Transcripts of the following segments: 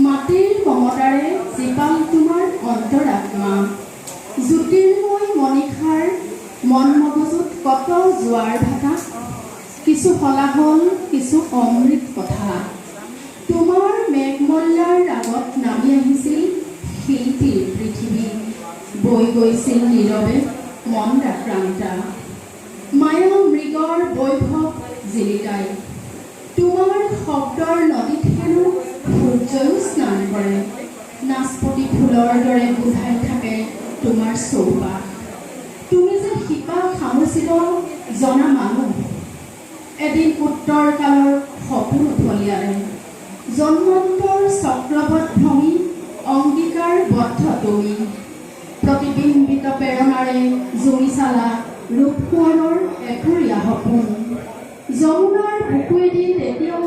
মাটিৰ মমতাৰে জীপাল তোমাৰ অন্তৰাত্মা জ্যোতিৰ্ময় মণিষাৰ মন মগজুত কত জোৱাৰ ভাটা কিছু হলাহল কিছু অমৃত কথা তোমাৰ মেঘমল্লাৰ ৰাগত নামি আহিছিল শিল্পীৰ পৃথিৱী বৈ গৈছিল নীৰৱে মন আক্ৰান্তা মায়া মৃগৰ বৈভৱ জিলিকাই তোমাৰ শব্দৰ নদীত হেনো সূৰ্যও স্নান কৰে নাচপতি ফুলৰ দৰে গোধাই থাকে তোমাৰ চৌপাশ তুমি যে শিপা খামুচিব জনা মানুহ এদিন উত্তৰ কালৰ সপোন উঠলিয়ালে জন্মান্তৰ চক্ৰবত ভ্ৰমি অংগীকাৰবদ্ধ তুমি প্ৰতিবিম্বিত প্ৰেৰণাৰে জুমি চালা ৰূপ সোৱনৰ একুৰীয়া সপোন যমুনাৰ বুকুৱেদি তেতিয়াও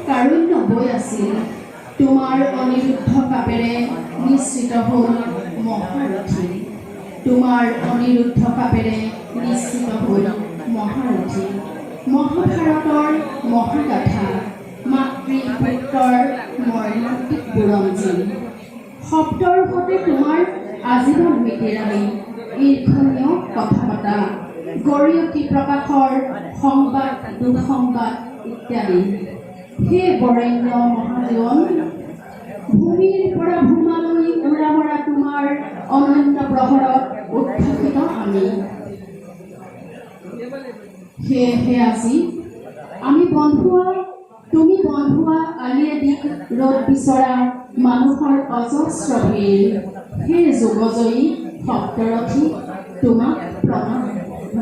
কাৰুণ্য বৈ আছিল তোমাৰ অনিৰুদ্ধ কাপেৰে নিশ্চিত হ'ল মহাৰথী তোমাৰ অনিৰুদ্ধ কাপেৰে নিশ্চিত হ'ল মহাৰথী মহাভাৰতৰ মহাগাথা মাতৃ পুত্ৰৰ মৰ্মান্তিক বুৰঞ্জী শব্দৰ সতে তোমাৰ আজীৱন মিতিৰালি ঈৰ্ষণীয় কথা পতা গৰিয়সী প্ৰকাশৰ সংবাদ দুঃসংবাদ ইত্যাদি হে বৰেণ্য মহাজীৱন ভূমিৰ পৰা ভূমালৈ উৰা মৰা তোমাৰ অনন্ত প্ৰহৰত উদ্ভাসিত আমি সেয়েহে আজি আমি বন্ধুৱা তুমি বন্ধুৱা আলিয়ে দিক ৰ'দ বিচৰা মানুহৰ অজস্ৰ ভিৰ হে যোগজয়ী শব্দৰথী তোমাক প্ৰণাম